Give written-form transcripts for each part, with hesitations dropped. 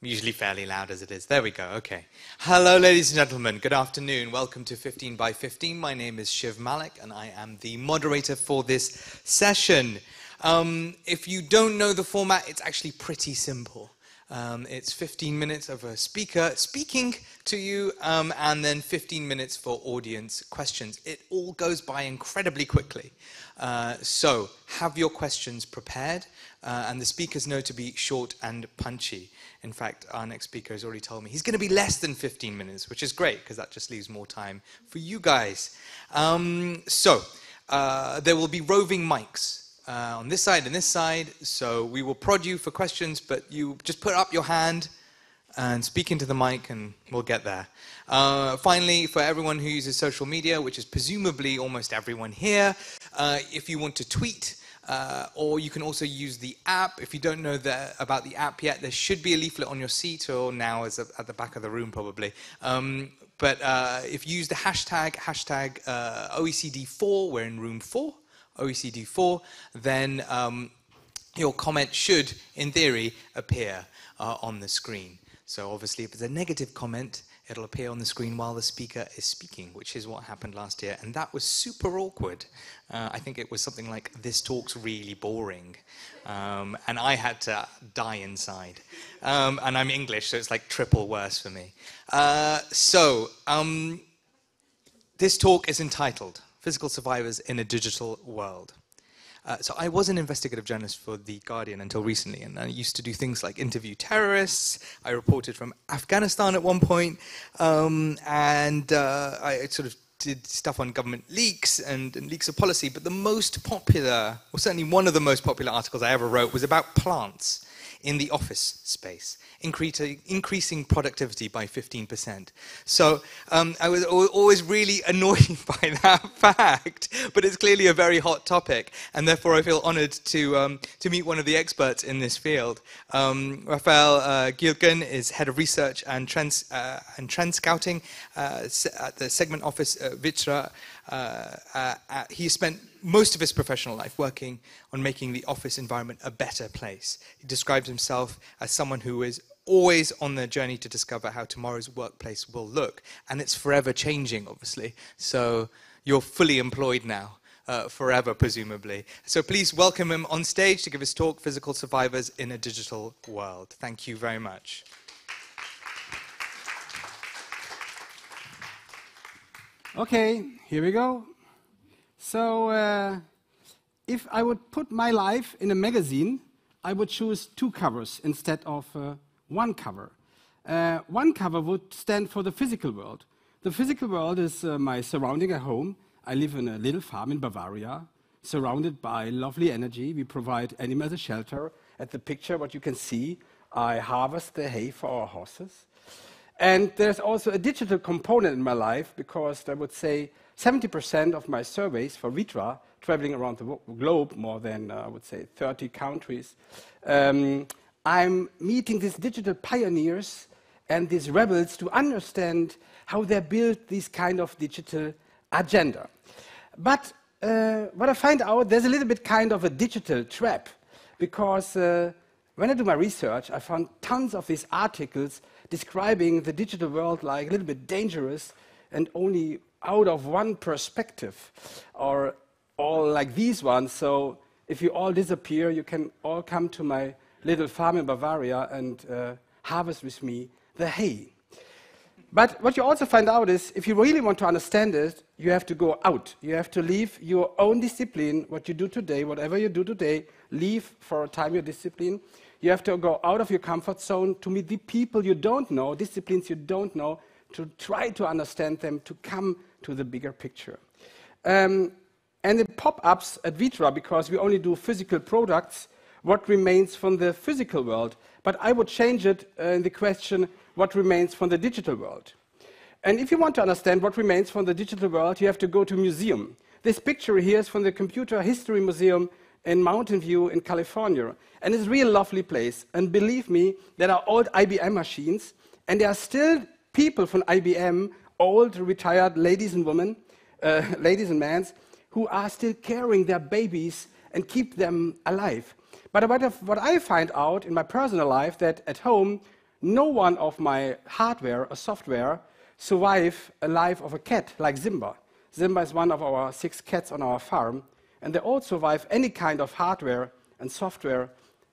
usually fairly loud as it is. There we go, okay. Hello, ladies and gentlemen. Good afternoon. Welcome to 15 by 15. My name is Shiv Malik, and I am the moderator for this session. If you don't know the format, it's actually pretty simple. It's 15 minutes of a speaker speaking to you, and then 15 minutes for audience questions. It all goes by incredibly quickly. So have your questions prepared, and the speakers know to be short and punchy. In fact, our next speaker has already told me he's going to be less than 15 minutes, which is great, because that just leaves more time for you guys. There will be roving mics. On this side and this side, so we will prod you for questions, but you just put up your hand and speak into the mic and we'll get there. Finally, for everyone who uses social media, which is presumably almost everyone here, if you want to tweet, or you can also use the app. If you don't know about the app yet, there should be a leaflet on your seat, or now is at the back of the room probably. But if you use the hashtag OECD4, we're in room 4, OECD4, then your comment should, in theory, appear on the screen. So obviously, if it's a negative comment, it'll appear on the screen while the speaker is speaking, which is what happened last year, and that was super awkward. I think it was something like, "This talk's really boring," and I had to die inside. And I'm English, so it's like triple worse for me. This talk is entitled Physical Survivors in a Digital World. So I was an investigative journalist for The Guardian until recently, and I used to do things like interview terrorists. I reported from Afghanistan at one point, and I sort of did stuff on government leaks and leaks of policy, but the most popular, or certainly one of the most popular articles I ever wrote was about plants in the office space, increasing productivity by 15%. So I was always really annoyed by that fact, but it's clearly a very hot topic, and therefore I feel honored to meet one of the experts in this field. Rafael Gilgen is head of research and trend scouting at the segment office Vitra. He spent most of his professional life working on making the office environment a better place. He describes himself as someone who is always on the journey to discover how tomorrow's workplace will look. And it's forever changing, obviously. So you're fully employed now, forever, presumably. So please welcome him on stage to give his talk, Physical Survivors in a Digital World. Thank you very much. Okay, here we go. So, if I would put my life in a magazine, I would choose 2 covers instead of 1 cover. 1 cover would stand for the physical world. The physical world is my surrounding at home. I live in a little farm in Bavaria, surrounded by lovely energy. We provide animals a shelter. At the picture, what you can see, I harvest the hay for our horses. And there's also a digital component in my life, because I would say 70% of my surveys for Vitra, traveling around the globe, more than, I would say, 30 countries, I'm meeting these digital pioneers and these rebels to understand how they build this kind of digital agenda. But what I find out, there's a little bit kind of a digital trap, because when I do my research, I found tons of these articles describing the digital world like a little bit dangerous and only out of one perspective, or all like these ones. So if you all disappear, you can all come to my little farm in Bavaria and harvest with me the hay. But what you also find out is, if you really want to understand it, you have to go out. You have to leave your own discipline, what you do today, whatever you do today, leave for a time your discipline. You have to go out of your comfort zone to meet the people you don't know, disciplines you don't know, to try to understand them, to come to the bigger picture. And it pop-ups at Vitra, because we only do physical products, what remains from the physical world. But I would change it in the question, what remains from the digital world? And if you want to understand what remains from the digital world, you have to go to a museum. This picture here is from the Computer History Museum in Mountain View in California. And it's a real lovely place. And believe me, there are old IBM machines, and there are still people from IBM, old retired ladies and women, ladies and men, who are still carrying their babies and keep them alive. But what I find out in my personal life, that at home, no one of my hardware or software survive a life of a cat like Simba. Simba is one of our 6 cats on our farm, and they all survive any kind of hardware and software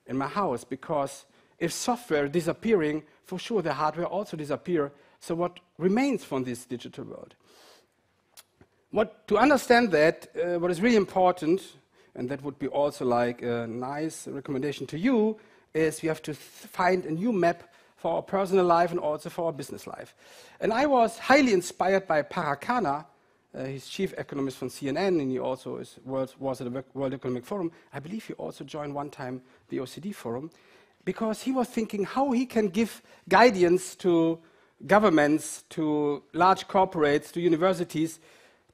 in my house, because if software disappearing, for sure the hardware also disappear. So what remains from this digital world? To understand that, what is really important, and that would be also like a nice recommendation to you, is we have to find a new map for our personal life and also for our business life. And I was highly inspired by Parakana. He's chief economist from CNN, and he also was at the World Economic Forum. I believe he also joined one time the OECD Forum, because he was thinking how he can give guidance to governments, to large corporates, to universities,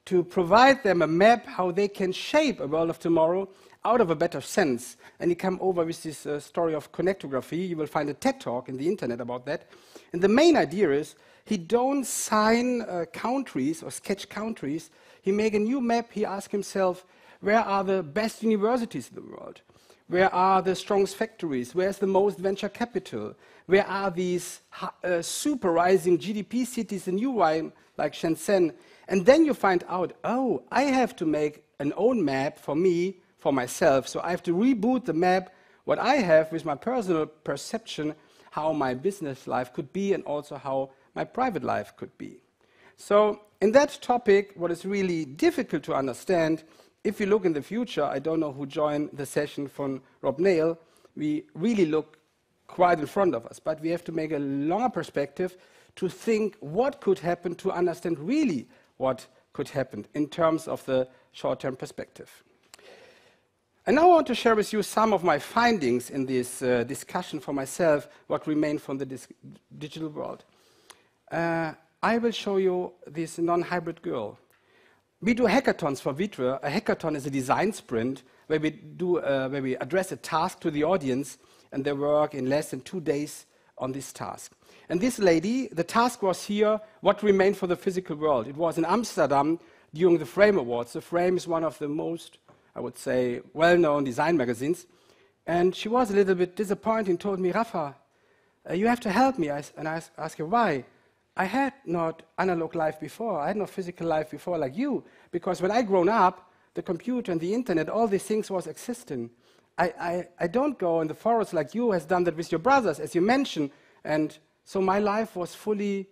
to provide them a map how they can shape a world of tomorrow out of a better sense. And he came over with this story of connectography. You will find a TED talk in the internet about that. And the main idea is he don't sign countries or sketch countries. He make a new map. He asks himself, where are the best universities in the world? Where are the strongest factories? Where's the most venture capital? Where are these super rising GDP cities in new one, like Shenzhen? And then you find out, oh, I have to make an own map for me, for myself. So I have to reboot the map, what I have with my personal perception, how my business life could be, and also how my private life could be. So in that topic, what is really difficult to understand, if you look in the future, I don't know who joined the session from Rob Nail, we really look quite in front of us, but we have to make a longer perspective to think what could happen, to understand really what could happen in terms of the short-term perspective. And now I want to share with you some of my findings in this discussion for myself, what remained from the digital world. I will show you this non-hybrid girl. We do hackathons for Vitre. A hackathon is a design sprint where we address a task to the audience, and they work in less than 2 days on this task. And this lady, the task was here, what remained for the physical world. It was in Amsterdam during the Frame Awards. The Frame is one of the most, I would say, well-known design magazines. And she was a little bit disappointed and told me, Rafa, you have to help me. And I asked her, why? I had not analog life before. I had no physical life before like you. Because when I grown up, the computer and the internet, all these things was existing. I don't go in the forest like you has done that with your brothers, as you mentioned. And so my life was fully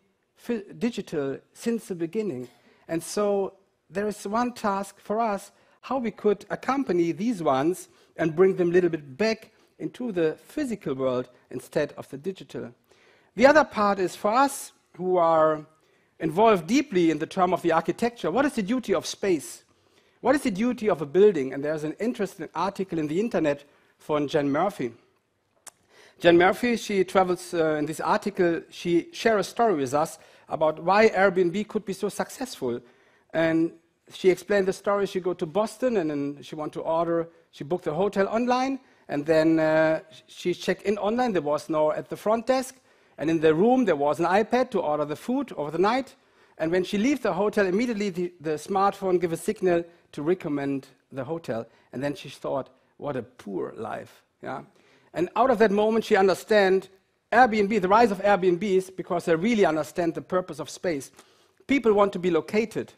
digital since the beginning. And so there is one task for us, how we could accompany these ones and bring them a little bit back into the physical world instead of the digital. The other part is for us who are involved deeply in the term of the architecture, what is the duty of space? What is the duty of a building? And there's an interesting article in the internet from Jen Murphy. Jen Murphy, she travels in this article, she shares a story with us about why Airbnb could be so successful. And she explained the story. She go to Boston, and then she want to order, she booked a hotel online, and then she checked in online. There was no at the front desk. And in the room, there was an iPad to order the food over the night. And when she leaves the hotel, immediately the smartphone gives a signal to recommend the hotel. And then she thought, what a poor life. Yeah? And out of that moment, she understands Airbnb, the rise of Airbnbs, because they really understand the purpose of space. People want to be located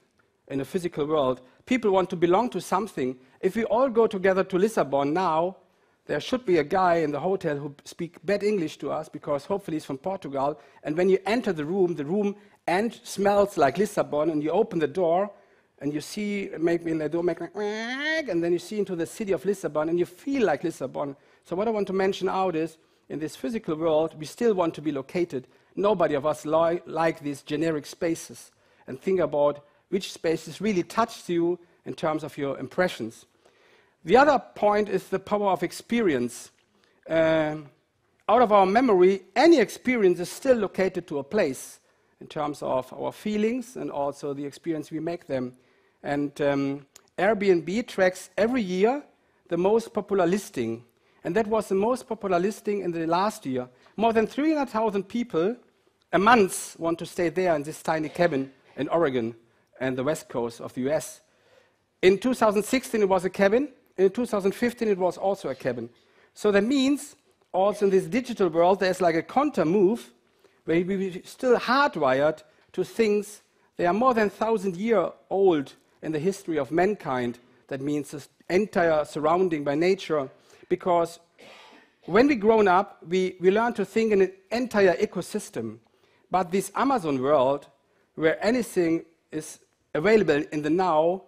in a physical world. People want to belong to something. If we all go together to Lisbon now, there should be a guy in the hotel who speaks bad English to us, because hopefully he's from Portugal. And when you enter the room smells like Lisbon, and you open the door, and you see, maybe the door make like, and then you see into the city of Lisbon, and you feel like Lisbon. So what I want to mention out is, in this physical world, we still want to be located. Nobody of us like these generic spaces. And think about which spaces really touched you in terms of your impressions. The other point is the power of experience. Out of our memory, any experience is still located to a place in terms of our feelings and also the experience we make them. And Airbnb tracks every year the most popular listing. And that was the most popular listing in the last year. More than 300,000 people a month want to stay there in this tiny cabin in Oregon and the west coast of the US. In 2016, it was a cabin. In 2015, it was also a cabin. So that means also in this digital world, there's like a counter move. where we still hardwired to things that are more than 1,000 years old in the history of mankind. That means the entire surrounding by nature, because when we grown up, we learn to think in an entire ecosystem. But this Amazon world, where anything is available in the now,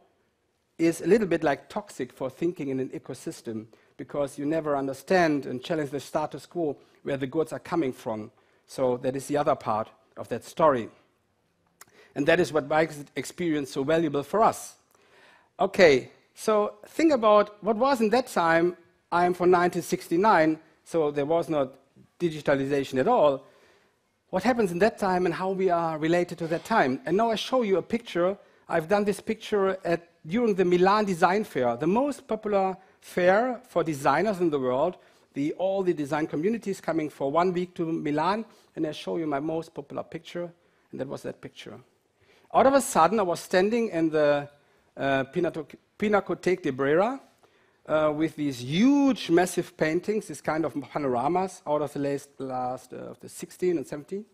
is a little bit like toxic for thinking in an ecosystem, because you never understand and challenge the status quo where the goods are coming from. So that is the other part of that story. And that is what makes experience so valuable for us. Okay, so think about what was in that time. I am from 1969, so there was not digitalization at all. What happens in that time and how we are related to that time. And now I show you a picture. I've done this picture during the Milan Design Fair, the most popular fair for designers in the world. All the design communities coming for 1 week to Milan, and I show you my most popular picture, and that was that picture. All of a sudden, I was standing in the Pinacothèque de Brera with these huge, massive paintings, this kind of panoramas out of the last of the 16th and 17th.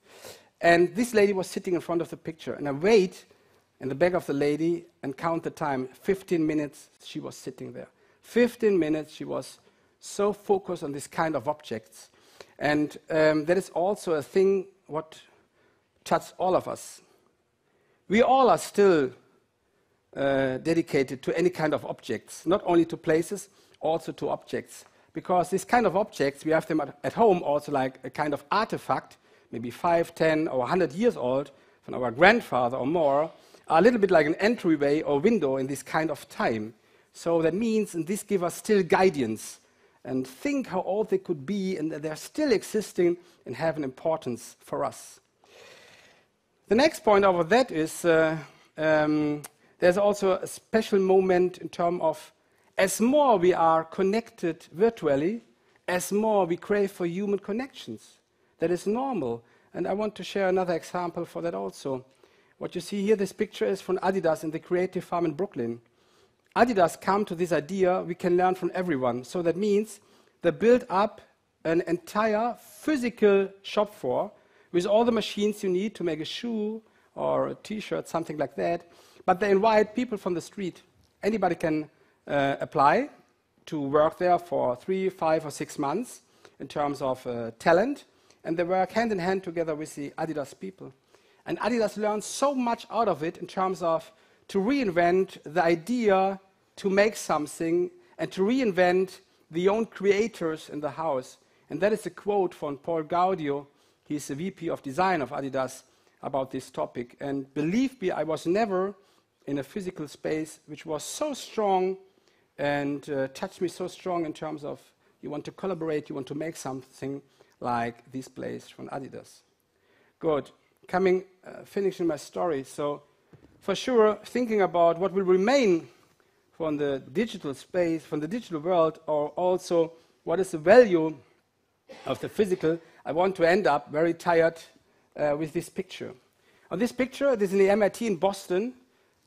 And this lady was sitting in front of the picture, and I wait in the back of the lady and count the time. 15 minutes she was sitting there. 15 minutes she was so focused on this kind of objects. And that is also a thing what touches all of us. We all are still dedicated to any kind of objects, not only to places, also to objects. Because this kind of objects, we have them at home also like a kind of artifact, maybe 5, 10, or 100 years old, from our grandfather or more, are a little bit like an entryway or window in this kind of time. So that means, and this gives us still guidance, and think how old they could be, and that they're still existing and have an importance for us. The next point over that is there's also a special moment in terms of as more we are connected virtually, as more we crave for human connections. That is normal. And I want to share another example for that also. What you see here, this picture is from Adidas in the Creative Farm in Brooklyn. Adidas come to this idea, we can learn from everyone. So that means they build up an entire physical shop floor with all the machines you need to make a shoe or a t-shirt, something like that. But they invite people from the street. Anybody can apply to work there for 3, 5, or 6 months in terms of talent. And they work hand in hand together with the Adidas people. And Adidas learns so much out of it in terms of to reinvent the idea to make something and to reinvent the own creators in the house. And that is a quote from Paul Gaudio. He's the VP of design of Adidas about this topic. And believe me, I was never in a physical space which was so strong and touched me so strong in terms of you want to collaborate, you want to make something like this place from Adidas. Good. Finishing my story. So for sure, thinking about what will remain from the digital space, from the digital world, or also what is the value of the physical, I want to end up very tired with this picture. On this picture, this is in the MIT in Boston,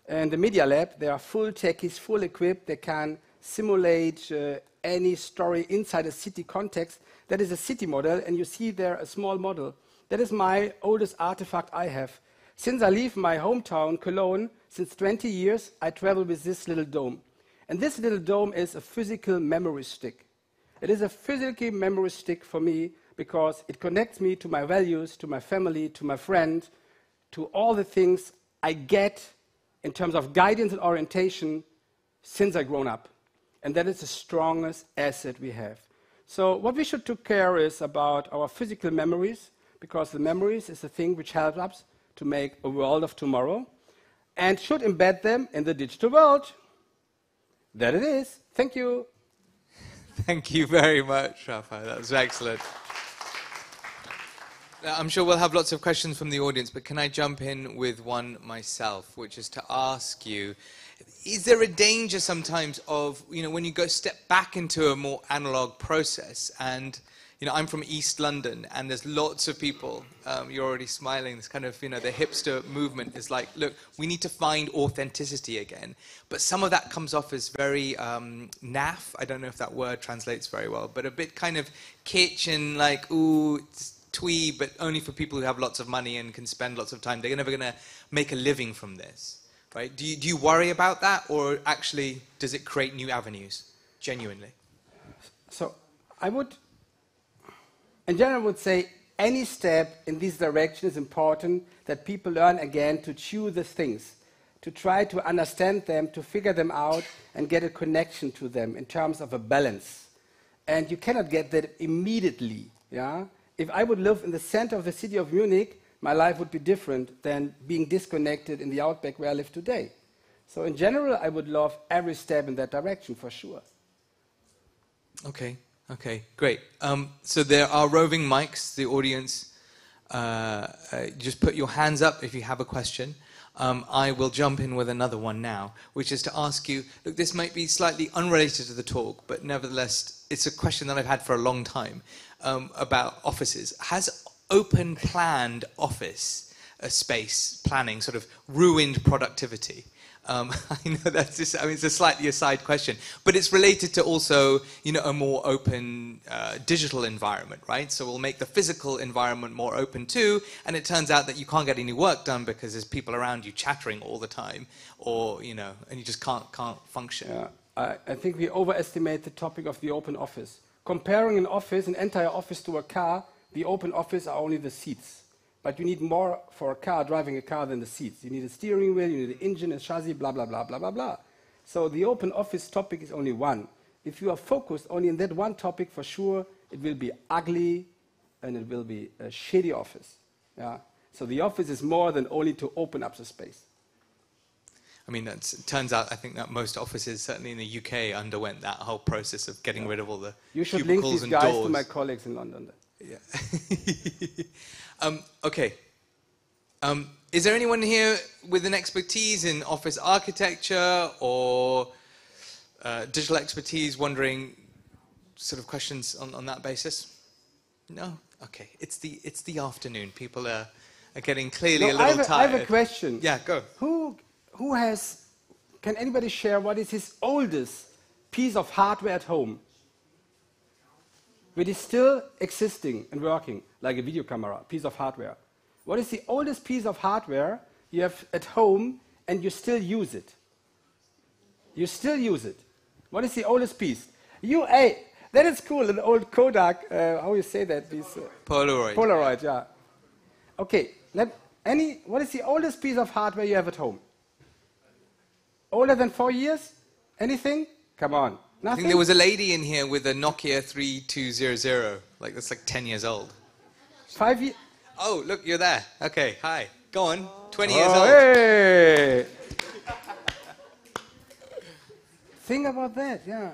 in the Media Lab. They are full techies, full equipped. They can simulate any story inside a city context. That is a city model, and you see there a small model. That is my oldest artifact I have. Since I leave my hometown, Cologne, since 20 years, I travel with this little dome. And this little dome is a physical memory stick. It is a physical memory stick for me because it connects me to my values, to my family, to my friend, to all the things I get in terms of guidance and orientation since I've grown up. And that is the strongest asset we have. So what we should take care is about our physical memories, because the memories is the thing which helps us to make a world of tomorrow, and should embed them in the digital world. That it is. Thank you. Thank you very much, Rafa. That was excellent. Now, I'm sure we'll have lots of questions from the audience, but can I jump in with one myself, which is to ask you, is there a danger sometimes of, when you go step back into a more analog process, and I'm from East London, and there's lots of people, you're already smiling, this kind of, the hipster movement is like, look, we need to find authenticity again. But some of that comes off as very naff, I don't know if that word translates very well, but a bit kind of kitsch and like, ooh, twee, but only for people who have lots of money and can spend lots of time. They're never going to make a living from this, right? Do you worry about that, or actually does it create new avenues, genuinely? So I would, in general, would say any step in this direction is important, that people learn again to chew the things, to try to understand them, to figure them out, and get a connection to them in terms of a balance. And you cannot get that immediately. Yeah? If I would live in the center of the city of Munich, my life would be different than being disconnected in the outback where I live today. So in general, I would love every step in that direction, for sure. Okay, okay, great. So there are roving mics. The audience, just put your hands up if you have a question. I will jump in with another one now, which is to ask you, look, this might be slightly unrelated to the talk, but nevertheless, it's a question that I've had for a long time about offices. Has open planned office space planning sort of ruined productivity? I know that's just, I mean, it's a slightly aside question, but it's related to also, you know, a more open digital environment, right? So we'll make the physical environment more open too, and it turns out that you can't get any work done because there's people around you chattering all the time, or, you know, and you just can't function. Yeah, I think we overestimate the topic of the open office. Comparing an entire office to a car, the open office are only the seats. But you need more for a car, driving a car, than the seats. You need a steering wheel, you need an engine, a chassis, blah, blah, blah, blah, blah, blah. So the open office topic is only one. If you are focused only on that one topic, for sure, it will be ugly and it will be a shitty office. Yeah? So the office is more than only to open up the space. I mean, it turns out, I think that most offices, certainly in the UK, underwent that whole process of getting rid of all the You should cubicles link these and guys doors. to my colleagues in London. Yeah. Okay. Is there anyone here with an expertise in office architecture or digital expertise, wondering sort of questions on that basis? No? Okay. It's the afternoon. People are getting clearly a little tired. I have a question. Yeah, go. Who has, can anybody share what is his oldest piece of hardware at home? Which is still existing and working, like a video camera, piece of hardware. What is the oldest piece of hardware you have at home and you still use it? You still use it. What is the oldest piece? Hey, that is cool, an old Kodak, how you say that? Polaroid. Polaroid, yeah. Okay, what is the oldest piece of hardware you have at home? Older than 4 years? Anything? Come on. Nothing? I think there was a lady in here with a Nokia 3200. Like, that's like 10 years old. 5 years? Oh, look, you're there. Okay, hi. Go on. 20 years old. Hey! Think about that, yeah.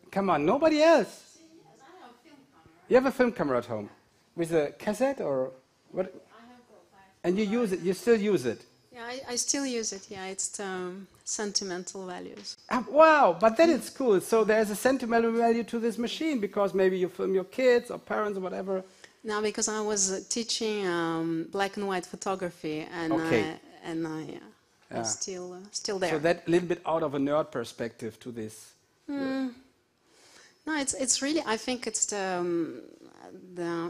Come on, nobody else. You have a film camera at home? With a cassette or what? I have both. And you use it, you still use it? Yeah, I still use it. Yeah, it's sentimental values. Wow, but then it's cool. So there's a sentimental value to this machine because maybe you film your kids or parents or whatever. No, because I was teaching black and white photography, and Okay. I'm still there. So that little bit out of a nerd perspective to this. No, it's really. I think it's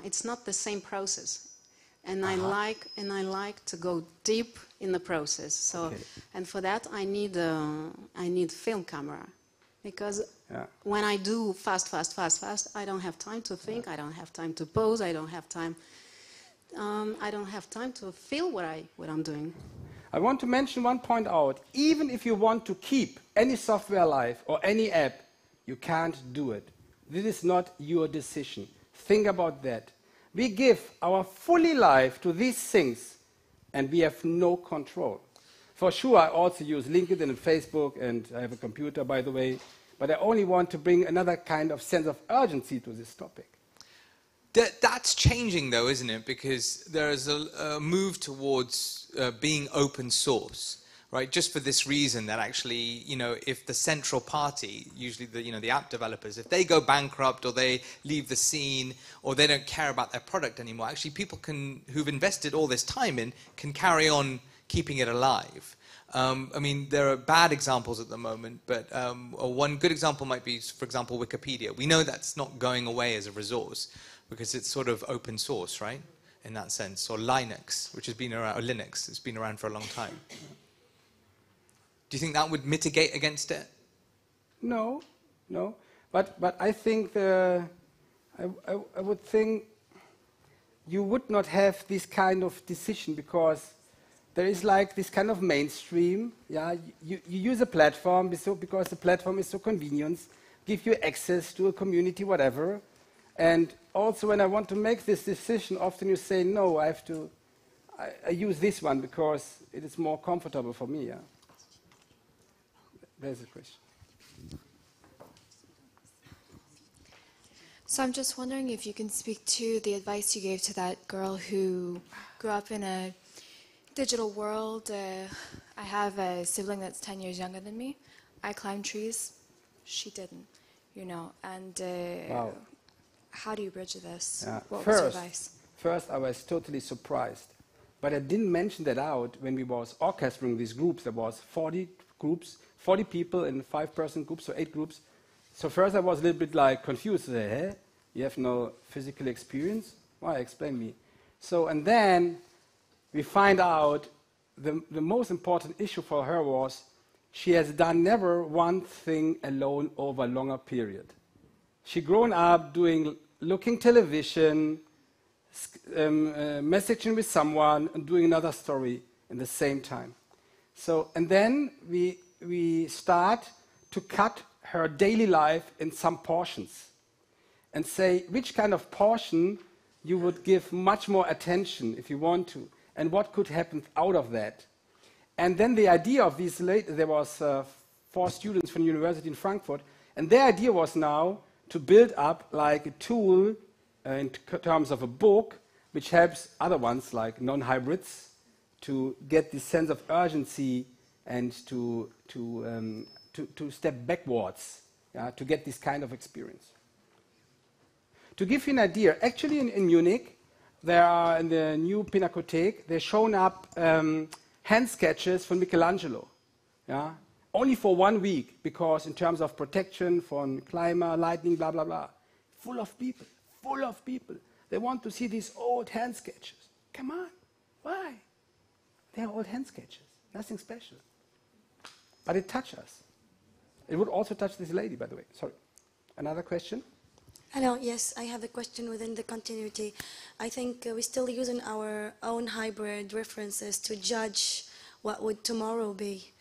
it's not the same process, and I like to go deep in the process. So, and for that I need film camera, because when I do fast, I don't have time to think. I don't have time to pose. I don't have time. I don't have time to feel what I'm doing. I want to mention one point out. Even if you want to keep any software alive or any app, you can't do it. This is not your decision. Think about that. We give our fully life to these things, and we have no control. For sure, I also use LinkedIn and Facebook, and I have a computer, by the way, but I only want to bring another kind of sense of urgency to this topic. That's changing, though, isn't it? Because there is a move towards being open source, right? Just for this reason that actually, you know, if the central party, usually the app developers, if they go bankrupt or they leave the scene or they don't care about their product anymore, actually people who've invested all this time in can carry on keeping it alive. I mean, there are bad examples at the moment, but one good example might be, for example, Wikipedia. We know that's not going away as a resource, because it's sort of open source, right? In that sense, or Linux, which has been around, or Linux, it's been around for a long time. Do you think that would mitigate against it? No, no. But I think I would think you would not have this kind of decision because there is like this kind of mainstream. Yeah, you use a platform because the platform is so convenient, give you access to a community, whatever. And also, when I want to make this decision, often you say, no, I use this one because it is more comfortable for me. Yeah? There's a question. So I'm just wondering if you can speak to the advice you gave to that girl who grew up in a digital world. I have a sibling that's 10 years younger than me. I climb trees. She didn't, you know. And Wow. how do you bridge this? Yeah. What was your advice? First, I was totally surprised. But I didn't mention that out when we was orchestrating these groups. There was 40 groups, 40 people in 5-person groups, so 8 groups. So first I was a little bit like confused. Hey, you have no physical experience? Why? Explain me. So, and then we find out the most important issue for her was she has done never one thing alone over a longer period. She grown up looking television, messaging with someone, and doing another story in the same time. So, and then we start to cut her daily life in some portions and say which kind of portion you would give much more attention if you want to, and what could happen out of that. And then the idea of these, there was 4 students from the university in Frankfurt, and their idea was now to build up like a tool in terms of a book, which helps other ones like non-hybrids to get this sense of urgency and to step backwards, to get this kind of experience. To give you an idea, actually in Munich, there are in the new Pinakothek, they've shown up hand sketches from Michelangelo, only for 1 week, because in terms of protection from climate, lightning, blah, blah, blah. Full of people. They want to see these old hand sketches. Come on, why? They're old hand sketches, nothing special. But it touches us. It would also touch this lady, by the way. Sorry. Another question? Hello, yes, I have a question within the continuity. I think we're still using our own hybrid references to judge what would tomorrow be.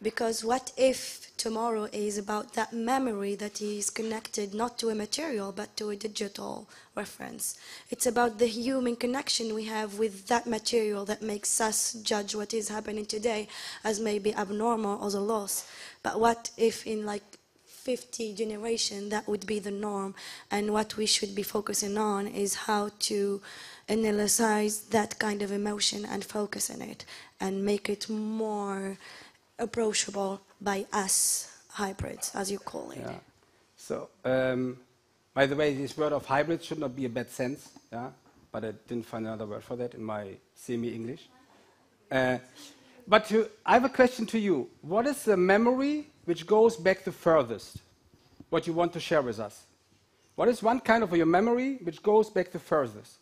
Because what if tomorrow is about that memory that is connected not to a material but to a digital reference? It's about the human connection we have with that material that makes us judge what is happening today as maybe abnormal or a loss. But what if in like 50 generation that would be the norm, and what we should be focusing on is how to analyze that kind of emotion and focus on it and make it more approachable by us hybrids, as you call it. Yeah. So, by the way, this word of hybrid should not be a bad sense, but I didn't find another word for that in my semi-English. But I have a question to you. What is the memory which goes back the furthest? What you want to share with us? What is one kind of your memory which goes back the furthest?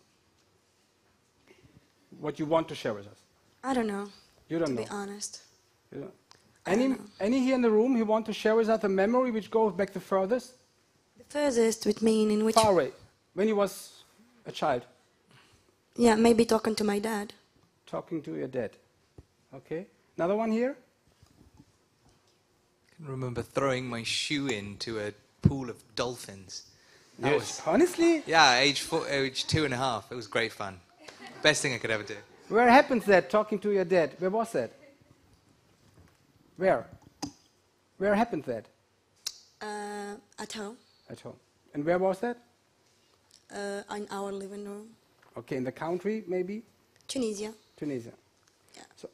What you want to share with us? I don't know. You don't know. To be honest. You don't. Any here in the room who want to share with us a memory which goes back the furthest? The furthest would mean in which... Far away. When you was a child. Yeah, maybe talking to my dad. Talking to your dad. Okay. Another one here? I can remember throwing my shoe into a pool of dolphins. Yes. Honestly? Yeah, age 2.5. It was great fun. Best thing I could ever do. Where happens that, talking to your dad? Where was that? Where? Where happened that? At home. At home. And where was that? In our living room. Okay, in the country, maybe? Tunisia. Tunisia. Yeah. So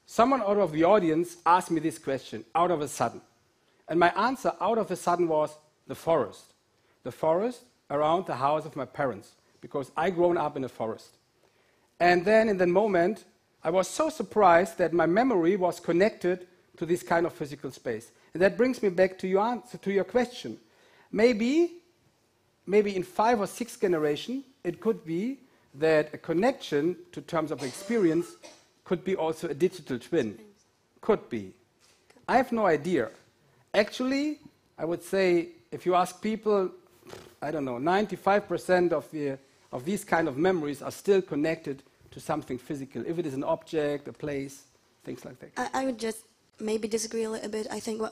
someone out of the audience asked me this question, out of a sudden. And my answer, out of a sudden, was the forest. The forest around the house of my parents, because I grown up in a forest. And then in that moment, I was so surprised that my memory was connected to this kind of physical space. And that brings me back to your answer, to your question. Maybe maybe in 5 or 6 generations, it could be that a connection to terms of experience could be also a digital twin. Could be. I have no idea. Actually, I would say if you ask people, I don't know, 95% of these kind of memories are still connected to something physical. If it is an object, a place, things like that. I would just maybe disagree a little bit. I think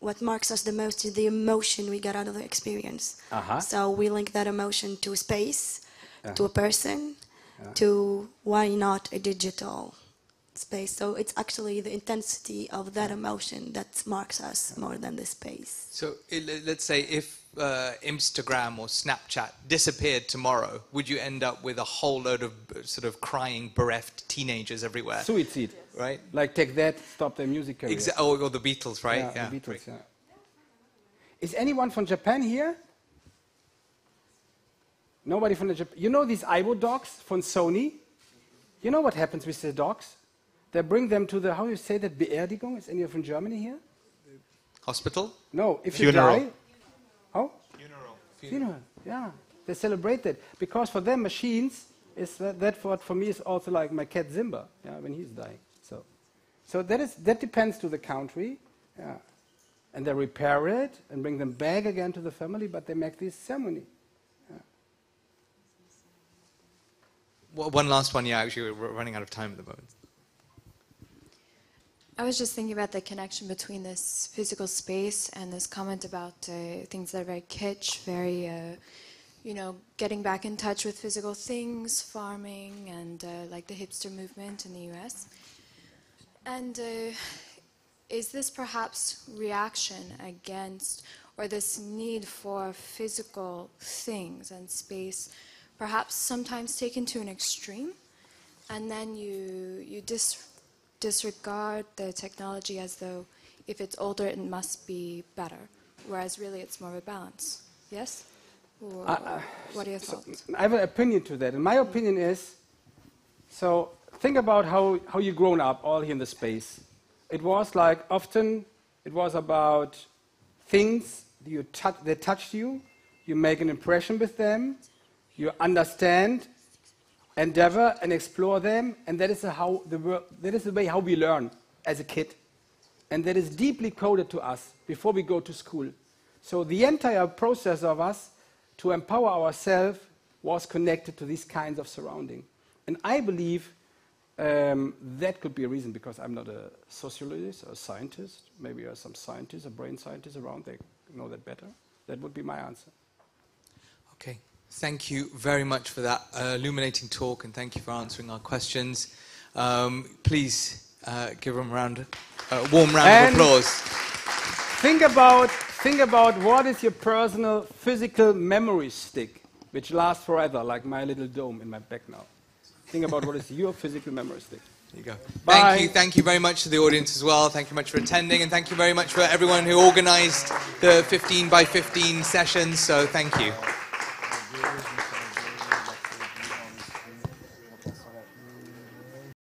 what marks us the most is the emotion we get out of the experience. So we link that emotion to space, to a person, to why not a digital space. So it's actually the intensity of that emotion that marks us more than the space. So let's say if Instagram or Snapchat disappeared tomorrow, would you end up with a whole load of sort of crying, bereft teenagers everywhere? Suicide. Right? Like Take That, stop their music career. Or the Beatles, right? Yeah, the Beatles, yeah. Is anyone from Japan here? Nobody from Japan. You know these Aibo dogs from Sony? You know what happens with the dogs? They bring them to the, how do you say that, Beerdigung? Is anyone from Germany here? Hospital? No, if Funeral. you die. How? Funeral, yeah. They celebrate that. Because for them, machines, is that what for me is also like my cat Simba, yeah, when he's dying. So that depends to the country. Yeah. And they repair it and bring them back again to the family, but they make this ceremony. Yeah. Well, one last one, yeah, actually we're running out of time at the moment. I was just thinking about the connection between this physical space and this comment about things that are very kitsch, very, you know, getting back in touch with physical things, farming, and like the hipster movement in the US. And is this perhaps reaction against, or this need for physical things and space, perhaps sometimes taken to an extreme, and then you disregard the technology as though if it's older it must be better, whereas really it's more of a balance. Yes? Or what are your thoughts? I have an opinion to that, and my opinion is, so think about how you grown up all here in the space. It was like often it was about things that touched you, you make an impression with them, you understand, endeavor and explore them, and that is the way how we learn as a kid. And that is deeply coded to us before we go to school. So the entire process of us to empower ourselves was connected to these kinds of surrounding. And I believe that could be a reason, because I'm not a sociologist or a scientist. Maybe there are some scientists or brain scientists around, they know that better. That would be my answer. Okay. Thank you very much for that illuminating talk, and thank you for answering our questions. Please give them a warm round of applause. Think about what is your personal physical memory stick, which lasts forever, like my little dome in my back now. Think about what is your physical memory stick. There you go. Bye. Thank you very much to the audience as well. Thank you much for attending, and thank you very much for everyone who organized the 15 by 15 sessions. So thank you.